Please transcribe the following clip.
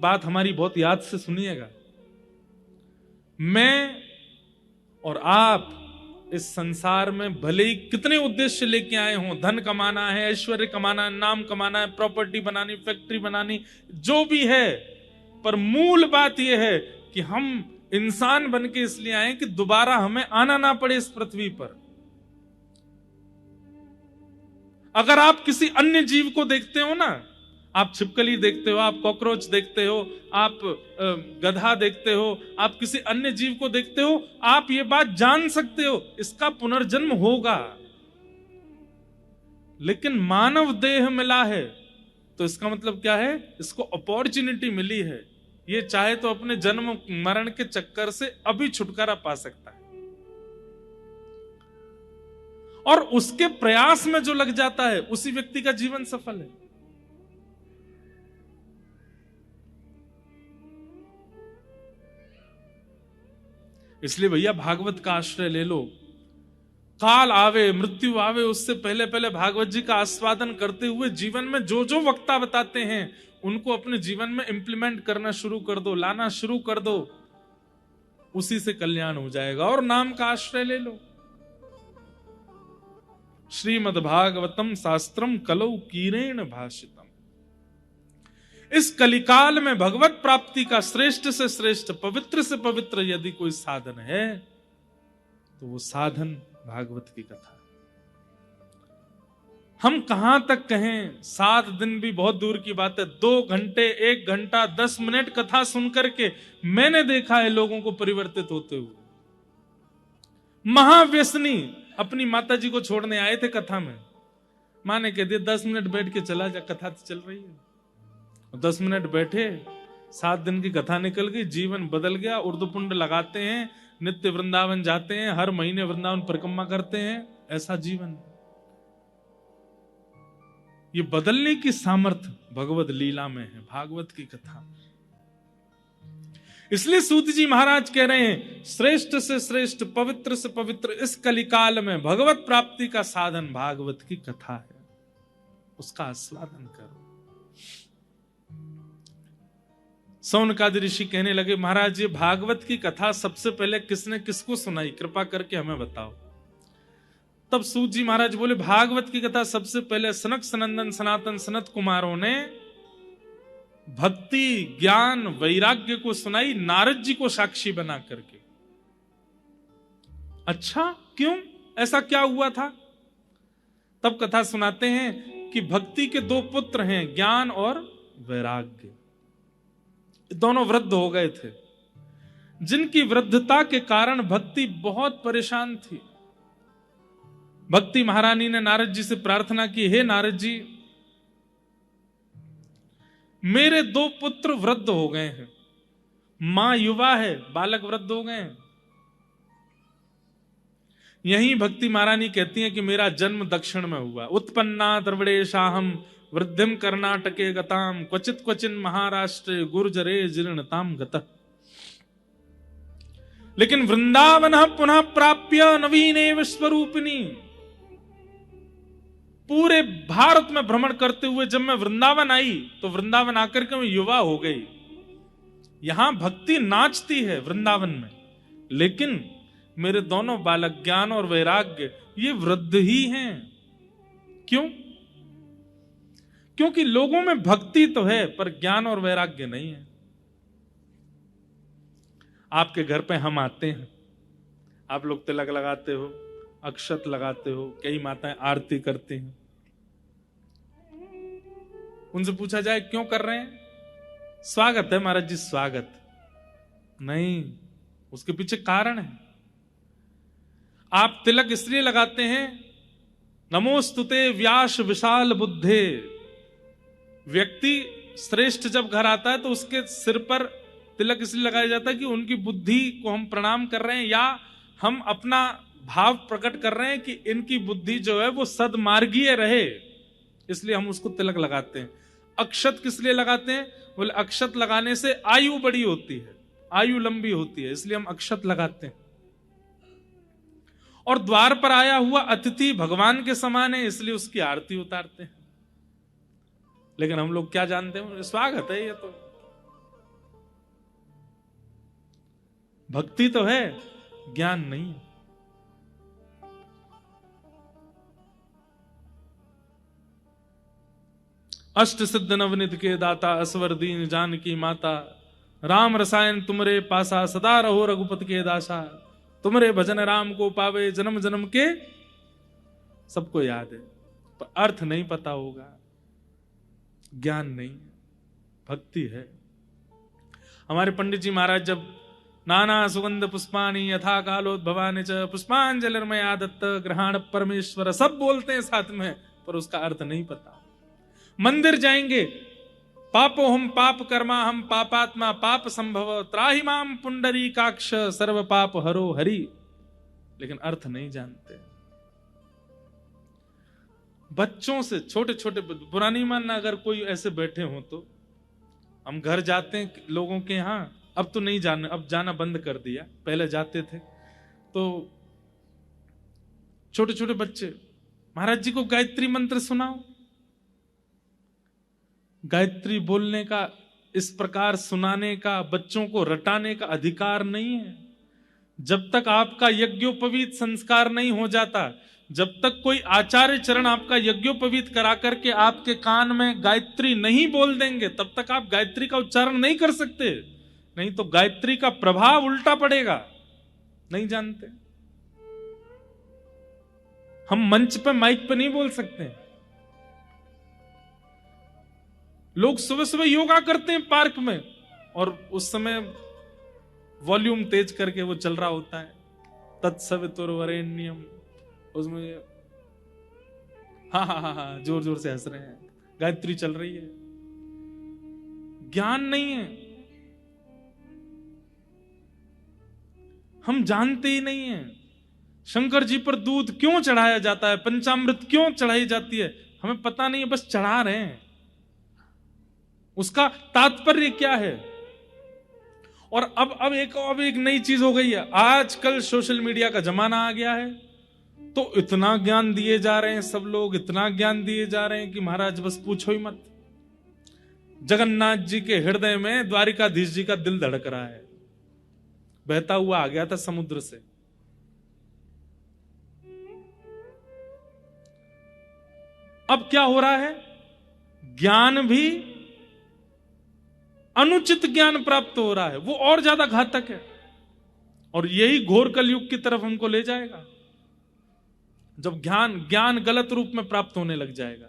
बात हमारी बहुत याद से सुनिएगा। मैं और आप इस संसार में भले ही कितने उद्देश्य लेके आए हों, धन कमाना है, ऐश्वर्य कमाना है, नाम कमाना है, प्रॉपर्टी बनानी, फैक्ट्री बनानी, जो भी है, पर मूल बात यह है कि हम इंसान बन के इसलिए आए कि दोबारा हमें आना ना पड़े इस पृथ्वी पर। अगर आप किसी अन्य जीव को देखते हो ना, आप छिपकली देखते हो, आप कॉकरोच देखते हो, आप गधा देखते हो, आप किसी अन्य जीव को देखते हो, आप ये बात जान सकते हो इसका पुनर्जन्म होगा। लेकिन मानव देह मिला है तो इसका मतलब क्या है? इसको अपॉर्चुनिटी मिली है, ये चाहे तो अपने जन्म मरण के चक्कर से अभी छुटकारा पा सकता है। और उसके प्रयास में जो लग जाता है उसी व्यक्ति का जीवन सफल है। इसलिए भैया भागवत का आश्रय ले लो। काल आवे, मृत्यु आवे, उससे पहले पहले भागवत जी का आस्वादन करते हुए जीवन में जो जो वक्ता बताते हैं उनको अपने जीवन में इंप्लीमेंट करना शुरू कर दो, लाना शुरू कर दो, उसी से कल्याण हो जाएगा। और नाम का आश्रय ले लो। श्रीमद् भागवतम शास्त्रम कलौ कीरेण भाषितम। इस कलिकाल में भगवत प्राप्ति का श्रेष्ठ से श्रेष्ठ, पवित्र से पवित्र यदि कोई साधन है तो वो साधन भागवत की कथा। हम कहां तक कहें, 7 दिन भी बहुत दूर की बात है, 2 घंटे, 1 घंटा, 10 मिनट कथा सुनकर के मैंने देखा है लोगों को परिवर्तित होते हुए। महाव्यसनी अपनी माता जी को छोड़ने आए थे कथा में, मां ने कह दिया 10 मिनट बैठ के चला जा, कथा तो चल रही है। 10 मिनट बैठे, 7 दिन की कथा निकल गई, जीवन बदल गया। उर्दुपुंड लगाते हैं, नित्य वृंदावन जाते हैं, हर महीने वृंदावन परिक्रमा करते हैं, ऐसा जीवन। ये बदलने की सामर्थ्य भगवत लीला में है, भागवत की कथा। इसलिए सूत जी महाराज कह रहे हैं श्रेष्ठ से श्रेष्ठ, पवित्र से पवित्र इस कलिकाल में भगवत प्राप्ति का साधन भागवत की कथा है, उसका आस्वादन करो। सौनकादि ऋषि कहने लगे महाराज ये भागवत की कथा सबसे पहले किसने किसको सुनाई, कृपा करके हमें बताओ। तब सूत जी महाराज बोले भागवत की कथा सबसे पहले सनक सनंदन सनातन सनत कुमारों ने भक्ति ज्ञान वैराग्य को सुनाई, नारद जी को साक्षी बना करके। अच्छा क्यों, ऐसा क्या हुआ था? तब कथा सुनाते हैं कि भक्ति के 2 पुत्र हैं, ज्ञान और वैराग्य। दोनों वृद्ध हो गए थे, जिनकी वृद्धता के कारण भक्ति बहुत परेशान थी। भक्ति महारानी ने नारद जी से प्रार्थना की, हे नारद जी मेरे 2 पुत्र वृद्ध हो गए हैं, मां युवा है, बालक वृद्ध हो गए हैं। यही भक्ति महारानी कहती हैं कि मेरा जन्म दक्षिण में हुआ, उत्पन्ना द्रविड़ेशाहम वृद्धिम कर्नाटके गताम क्वचित क्वचिन महाराष्ट्र गुर्जरे जीर्णताम गतः। लेकिन वृंदावन पुनः प्राप्य नवीने विश्वरूपिणी, पूरे भारत में भ्रमण करते हुए जब मैं वृंदावन आई तो वृंदावन आकर के मैं युवा हो गई। यहां भक्ति नाचती है वृंदावन में, लेकिन मेरे दोनों बालक ज्ञान और वैराग्य ये वृद्ध ही हैं। क्यों? क्योंकि लोगों में भक्ति तो है पर ज्ञान और वैराग्य नहीं है। आपके घर पे हम आते हैं, आप लोग तिलक लगाते हो, अक्षत लगाते हो, कई माताएं आरती करती हैं। उनसे पूछा जाए क्यों कर रहे हैं? स्वागत है महाराज जी, स्वागत नहीं, उसके पीछे कारण है। आप तिलक इसलिए लगाते हैं नमोस्तुते व्यास विशाल बुद्धे। व्यक्ति श्रेष्ठ जब घर आता है तो उसके सिर पर तिलक इसलिए लगाया जाता है कि उनकी बुद्धि को हम प्रणाम कर रहे हैं, या हम अपना भाव प्रकट कर रहे हैं कि इनकी बुद्धि जो है वो सदमार्गीय रहे, इसलिए हम उसको तिलक लगाते हैं। अक्षत किस लिए लगाते हैं? बोले अक्षत लगाने से आयु बड़ी होती है, आयु लंबी होती है, इसलिए हम अक्षत लगाते हैं। और द्वार पर आया हुआ अतिथि भगवान के समान है, इसलिए उसकी आरती उतारते हैं। लेकिन हम लोग क्या जानते हैं, स्वागत है ये तो, भक्ति तो है, ज्ञान नहीं है। अष्ट सिद्ध नवनिध के दाता, असवर दीन जानकी माता, राम रसायन तुमरे पासा, सदा रहो रघुपति के दासा, तुमरे भजन राम को पावे, जन्म जन्म के। सबको याद है, पर अर्थ नहीं पता होगा, ज्ञान नहीं, भक्ति है। हमारे पंडित जी महाराज जब नाना सुगंध पुष्पाणी यथा कालोद्भवानि च पुष्पांजलिर्मय आदत्त ग्रहण परमेश्वर, सब बोलते हैं साथ में, पर उसका अर्थ नहीं पता। मंदिर जाएंगे, पापो हम पाप कर्मा हम पापात्मा पाप संभव, त्राहि माम पुंडरीकाक्ष सर्व पाप हरो हरि, लेकिन अर्थ नहीं जानते। बच्चों से, छोटे छोटे, बुरा नहीं मानना अगर कोई ऐसे बैठे हो तो। हम घर जाते हैं लोगों के यहाँ, अब तो नहीं जाना, अब जाना बंद कर दिया, पहले जाते थे। तो छोटे छोटे बच्चे, महाराज जी को गायत्री मंत्र सुनाओ। गायत्री बोलने का, इस प्रकार सुनाने का, बच्चों को रटाने का अधिकार नहीं है। जब तक आपका यज्ञोपवीत संस्कार नहीं हो जाता, जब तक कोई आचार्य चरण आपका यज्ञोपवीत करा करके आपके कान में गायत्री नहीं बोल देंगे, तब तक आप गायत्री का उच्चारण नहीं कर सकते। नहीं तो गायत्री का प्रभाव उल्टा पड़ेगा। नहीं जानते, हम मंच पे, माइक पे नहीं बोल सकते। लोग सुबह सुबह योगा करते हैं पार्क में, और उस समय वॉल्यूम तेज करके वो चल रहा होता है, तत्सवितुर्वरेण्यम, उसमें हाँ जोर जोर से हंस रहे हैं, गायत्री चल रही है। ज्ञान नहीं है, हम जानते ही नहीं है। शंकर जी पर दूध क्यों चढ़ाया जाता है, पंचामृत क्यों चढ़ाई जाती है, हमें पता नहीं है, बस चढ़ा रहे हैं। उसका तात्पर्य क्या है? और अब एक नई चीज हो गई है, आजकल सोशल मीडिया का जमाना आ गया है, तो इतना ज्ञान दिए जा रहे हैं सब लोग, इतना ज्ञान दिए जा रहे हैं कि महाराज बस पूछो ही मत। जगन्नाथ जी के हृदय में द्वारिकाधीश जी का दिल धड़क रहा है, बहता हुआ आ गया था समुद्र से। अब क्या हो रहा है? ज्ञान भी, अनुचित ज्ञान प्राप्त हो रहा है, वो और ज्यादा घातक है, और यही घोर कलयुग की तरफ हमको ले जाएगा, जब ज्ञान गलत रूप में प्राप्त होने लग जाएगा।